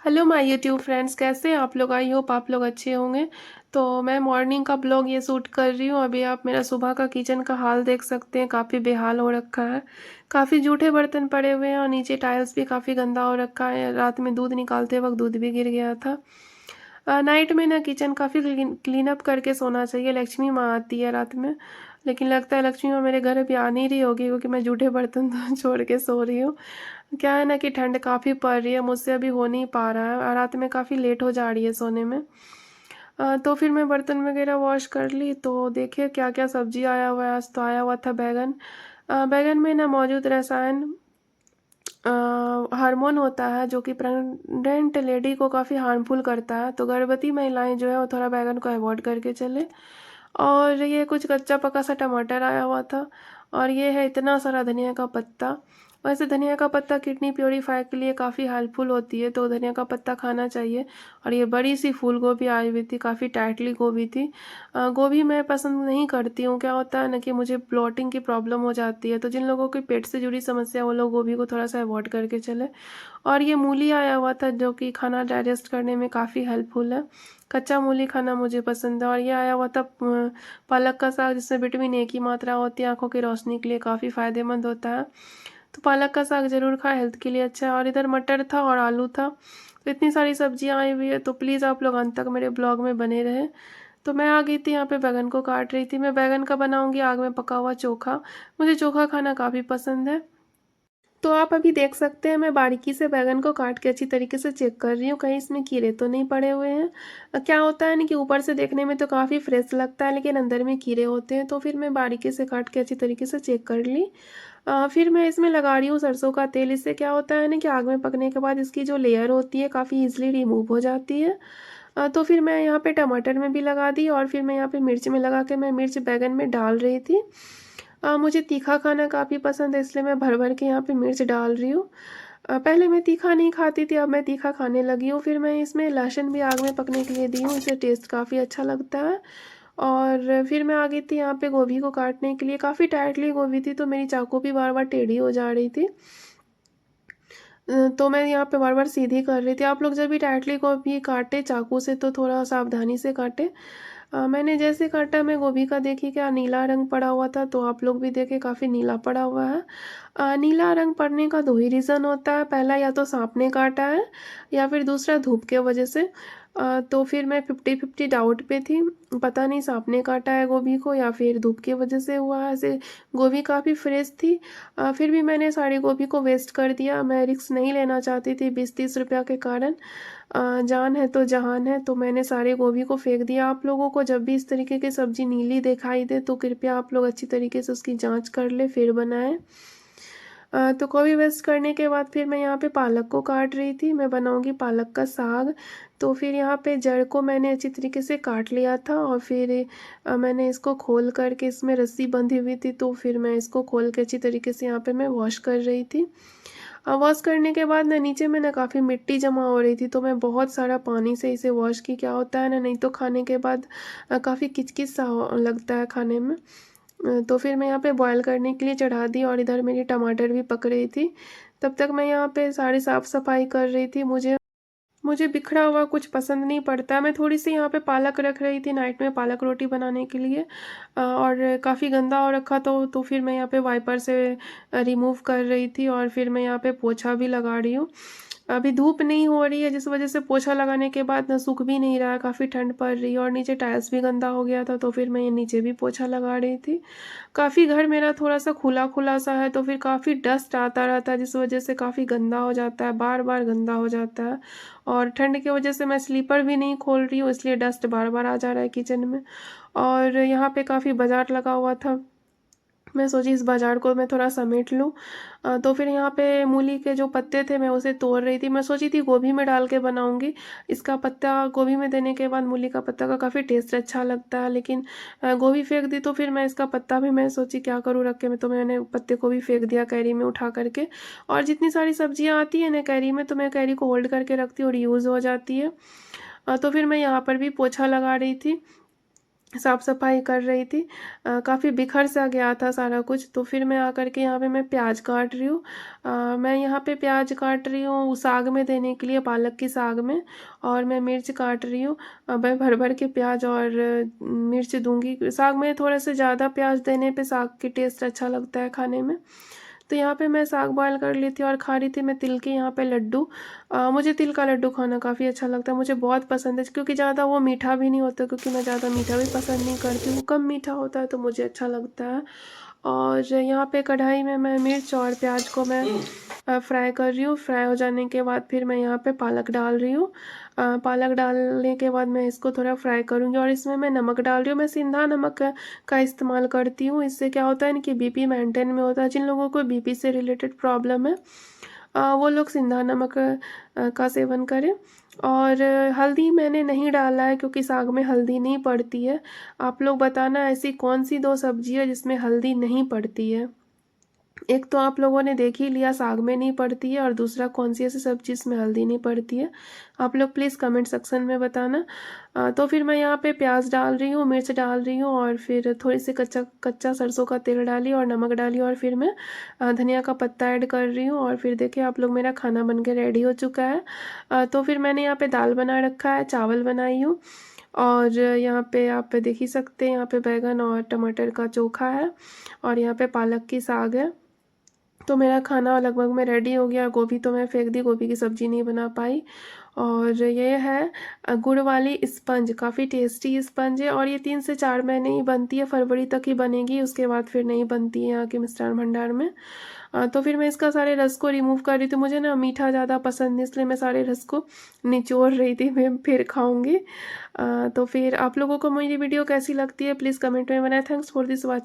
Hello my YouTube friends, कैसे हैं आप लोग। आई होप आप लोग अच्छे होंगे। तो मैं मॉर्निंग का ब्लॉग ये शूट कर रही हूँ। अभी आप मेरा सुबह का किचन का हाल देख सकते हैं, काफ़ी बेहाल हो रखा है। काफ़ी जूठे बर्तन पड़े हुए हैं और नीचे टाइल्स भी काफ़ी गंदा हो रखा है। रात में दूध निकालते वक्त दूध भी गिर गया था। नाइट में ना किचन काफ़ी क्लीन अप करके सोना चाहिए। लक्ष्मी माँ आती है रात में, लेकिन लगता है लक्ष्मी माँ मेरे घर अभी आ नहीं रही होगी, क्योंकि मैं जूठे बर्तन तो छोड़ के सो रही हूँ। क्या है ना कि ठंड काफ़ी पड़ रही है, मुझसे अभी हो नहीं पा रहा है और रात में काफ़ी लेट हो जा रही है सोने में। तो फिर मैं बर्तन वगैरह वॉश कर ली। तो देखिए क्या क्या सब्जी आया हुआ है। आज तो आया हुआ था बैगन। बैगन में ना मौजूद रसायन हार्मोन होता है, जो कि प्रेग्नेंट लेडी को काफ़ी हार्मफुल करता है। तो गर्भवती महिलाएं जो है वो थोड़ा बैगन को अवॉइड करके चले। और ये कुछ कच्चा पका सा टमाटर आया हुआ था। और ये है इतना सारा धनिया का पत्ता। वैसे धनिया का पत्ता किडनी प्योरीफाई के लिए काफ़ी हेल्पफुल होती है, तो धनिया का पत्ता खाना चाहिए। और ये बड़ी सी फूल गोभी आई हुई थी, काफ़ी टाइटली गोभी थी। गोभी मैं पसंद नहीं करती हूँ। क्या होता है ना कि मुझे ब्लॉटिंग की प्रॉब्लम हो जाती है, तो जिन लोगों की पेट से जुड़ी समस्या है वो लोग गोभी को थोड़ा सा अवॉइड करके चले। और ये मूली आया हुआ था, जो कि खाना डाइजेस्ट करने में काफ़ी हेल्पफुल है। कच्चा मूली खाना मुझे पसंद है। और ये आया हुआ था पालक का साग, जिसमें विटामिन ए की मात्रा होती है, आंखों की रोशनी के लिए काफ़ी फायदेमंद होता है। तो पालक का साग ज़रूर खाएं, हेल्थ के लिए अच्छा है। और इधर मटर था और आलू था। तो इतनी सारी सब्जियां आई हुई है, तो प्लीज़ आप लोग अंत तक मेरे ब्लॉग में बने रहें। तो मैं आ गई थी यहाँ पे, बैगन को काट रही थी। मैं बैगन का बनाऊंगी आग में पका हुआ चोखा। मुझे चोखा खाना काफ़ी पसंद है। तो आप अभी देख सकते हैं, मैं बारीकी से बैगन को काट के अच्छी तरीके से चेक कर रही हूँ, कहीं इसमें कीड़े तो नहीं पड़े हुए हैं। क्या होता है ना कि ऊपर से देखने में तो काफ़ी फ्रेश लगता है, लेकिन अंदर में कीड़े होते हैं। तो फिर मैं बारीकी से काट के अच्छी तरीके से चेक कर ली। फिर मैं इसमें लगा रही हूँ सरसों का तेल। इससे क्या होता है ना कि आग में पकने के बाद इसकी जो लेयर होती है काफ़ी इजीली रिमूव हो जाती है। तो फिर मैं यहाँ पे टमाटर में भी लगा दी, और फिर मैं यहाँ पे मिर्च में लगा के मैं मिर्च बैगन में डाल रही थी। मुझे तीखा खाना काफ़ी पसंद है, इसलिए मैं भर भर के यहाँ पे मिर्च डाल रही हूँ। पहले मैं तीखा नहीं खाती थी, अब मैं तीखा खाने लगी हूँ। फिर मैं इसमें लहसुन भी आग में पकने के लिए दी हूँ, इससे टेस्ट काफ़ी अच्छा लगता है। और फिर मैं आ गई थी यहाँ पे गोभी को काटने के लिए। काफ़ी टाइटली गोभी थी, तो मेरी चाकू भी बार बार टेढ़ी हो जा रही थी। तो मैं यहाँ पे बार बार सीधी कर रही थी। आप लोग जब भी टाइटली गोभी काटे चाकू से, तो थोड़ा सावधानी से काटे। मैंने जैसे काटा, मैं गोभी का देखी क्या नीला रंग पड़ा हुआ था, तो आप लोग भी देखे काफ़ी नीला पड़ा हुआ है। नीला रंग पड़ने का दो ही रीज़न होता है। पहला, या तो सांप ने काटा है, या फिर दूसरा धूप के वजह से। तो फिर मैं 50-50 डाउट पे थी। पता नहीं सांप ने काटा है गोभी को या फिर धूप की वजह से हुआ है ऐसे। गोभी काफ़ी फ्रेश थी। फिर भी मैंने सारी गोभी को वेस्ट कर दिया। मैं रिस्क नहीं लेना चाहती थी 20-30 रुपया के कारण। जान है तो जहान है, तो मैंने सारे गोभी को फेंक दिया। आप लोगों को जब भी इस तरीके की सब्जी नीली दिखाई दे, तो कृपया आप लोग अच्छी तरीके से उसकी जांच कर ले फिर बनाएं। तो गोभी वेस्ट करने के बाद फिर मैं यहाँ पे पालक को काट रही थी। मैं बनाऊंगी पालक का साग। तो फिर यहाँ पे जड़ को मैंने अच्छी तरीके से काट लिया था, और फिर मैंने इसको खोल करके, इसमें रस्सी बंधी हुई थी, तो फिर मैं इसको खोल के अच्छी तरीके से यहाँ पे मैं वॉश कर रही थी। वॉश करने के बाद ना नीचे में ना काफ़ी मिट्टी जमा हो रही थी, तो मैं बहुत सारा पानी से इसे वॉश की। क्या होता है ना, नहीं तो खाने के बाद काफ़ी किचकिच सा लगता है खाने में। तो फिर मैं यहाँ पे बॉयल करने के लिए चढ़ा दी, और इधर मेरी टमाटर भी पक रही थी। तब तक मैं यहाँ पे सारी साफ़ सफाई कर रही थी। मुझे मुझे बिखरा हुआ कुछ पसंद नहीं पड़ता। मैं थोड़ी सी यहाँ पे पालक रख रही थी नाइट में पालक रोटी बनाने के लिए। और काफ़ी गंदा हो रखा, तो फिर मैं यहाँ पे वाइपर से रिमूव कर रही थी, और फिर मैं यहाँ पे पोछा भी लगा रही हूँ। अभी धूप नहीं हो रही है, जिस वजह से पोछा लगाने के बाद ना सूख भी नहीं रहा है, काफ़ी ठंड पड़ रही है, और नीचे टाइल्स भी गंदा हो गया था, तो फिर मैं ये नीचे भी पोछा लगा रही थी। काफ़ी घर मेरा थोड़ा सा खुला खुला सा है, तो फिर काफ़ी डस्ट आता रहता है, जिस वजह से काफ़ी गंदा हो जाता है, बार बार गंदा हो जाता है। और ठंड की वजह से मैं स्लीपर भी नहीं खोल रही हूँ, इसलिए डस्ट बार बार आ जा रहा है किचन में। और यहाँ पे काफ़ी बाजार लगा हुआ था, मैं सोची इस बाजार को मैं थोड़ा समेट लूँ। तो फिर यहाँ पे मूली के जो पत्ते थे मैं उसे तोड़ रही थी। मैं सोची थी गोभी में डाल के बनाऊंगी। इसका पत्ता गोभी में देने के बाद मूली का पत्ता का काफ़ी टेस्ट अच्छा लगता है, लेकिन गोभी फेंक दी, तो फिर मैं इसका पत्ता भी मैं सोची क्या करूँ रख के। मैं तो मैंने पत्ते को भी फेंक दिया कैरी में उठा करके। और जितनी सारी सब्जियाँ आती है ना कैरी में, तो मैं कैरी को होल्ड करके रखती हूँ और यूज़ हो जाती है। तो फिर मैं यहाँ पर भी पोछा लगा रही थी। साफ़ सफाई कर रही थी। काफ़ी बिखर सा गया था सारा कुछ, तो फिर मैं आकर के यहाँ पे मैं प्याज काट रही हूँ। मैं यहाँ पे प्याज काट रही हूँ साग में देने के लिए, पालक की साग में, और मैं मिर्च काट रही हूँ। मैं भर भर के प्याज और मिर्च दूंगी साग में। थोड़ा सा ज़्यादा प्याज देने पे साग की टेस्ट अच्छा लगता है खाने में। तो यहाँ पे मैं साग बॉयल कर ली थी और खा रही थी मैं तिल के यहाँ पे लड्डू। मुझे तिल का लड्डू खाना काफ़ी अच्छा लगता है, मुझे बहुत पसंद है, क्योंकि ज़्यादा वो मीठा भी नहीं होता, क्योंकि मैं ज़्यादा मीठा भी पसंद नहीं करती हूँ, कम मीठा होता है तो मुझे अच्छा लगता है। और यहाँ पे कढ़ाई में मैं मिर्च और प्याज को मैं फ्राई कर रही हूँ। फ्राई हो जाने के बाद फिर मैं यहाँ पे पालक डाल रही हूँ। पालक डालने के बाद मैं इसको थोड़ा फ्राई करूँगी और इसमें मैं नमक डाल रही हूँ। मैं सिंधा नमक का इस्तेमाल करती हूँ। इससे क्या होता है ना कि बीपी मेंटेन में होता है। जिन लोगों को बीपी से रिलेटेड प्रॉब्लम है वो लोग सिंधा नमक का सेवन करें। और हल्दी मैंने नहीं डाला है, क्योंकि साग में हल्दी नहीं पड़ती है। आप लोग बताना ऐसी कौन सी 2 सब्जी है जिसमें हल्दी नहीं पड़ती है। एक तो आप लोगों ने देख ही लिया साग में नहीं पड़ती है, और दूसरा कौन सी ऐसी सब्जी जिसमें हल्दी नहीं पड़ती है। आप लोग प्लीज़ कमेंट सेक्शन में बताना। तो फिर मैं यहाँ पे प्याज डाल रही हूँ, मिर्च डाल रही हूँ, और फिर थोड़ी सी कच्चा कच्चा सरसों का तेल डाली और नमक डाली, और फिर मैं धनिया का पत्ता ऐड कर रही हूँ। और फिर देखिए आप लोग, मेरा खाना बन के रेडी हो चुका है। तो फिर मैंने यहाँ पे दाल बना रखा है, चावल बनाई हूँ, और यहाँ पे आप देख ही सकते हैं, यहाँ पे बैगन और टमाटर का चोखा है, और यहाँ पे पालक की साग है। तो मेरा खाना लगभग में रेडी हो गया। गोभी तो मैं फेंक दी, गोभी की सब्ज़ी नहीं बना पाई। और ये है गुड़ वाली स्पंज, काफ़ी टेस्टी स्पंज है, और ये 3 से 4 महीने ही बनती है, फरवरी तक ही बनेगी, उसके बाद फिर नहीं बनती है यहाँ के मिष्ठान भंडार में। तो फिर मैं इसका सारे रस को रिमूव कर रही थी। मुझे ना मीठा ज़्यादा पसंद है, इसलिए मैं सारे रस को निचोड़ रही थी, मैं फिर खाऊंगी। तो फिर आप लोगों को मेरी वीडियो कैसी लगती है प्लीज़ कमेंट में बताएं। Thanks for this watching.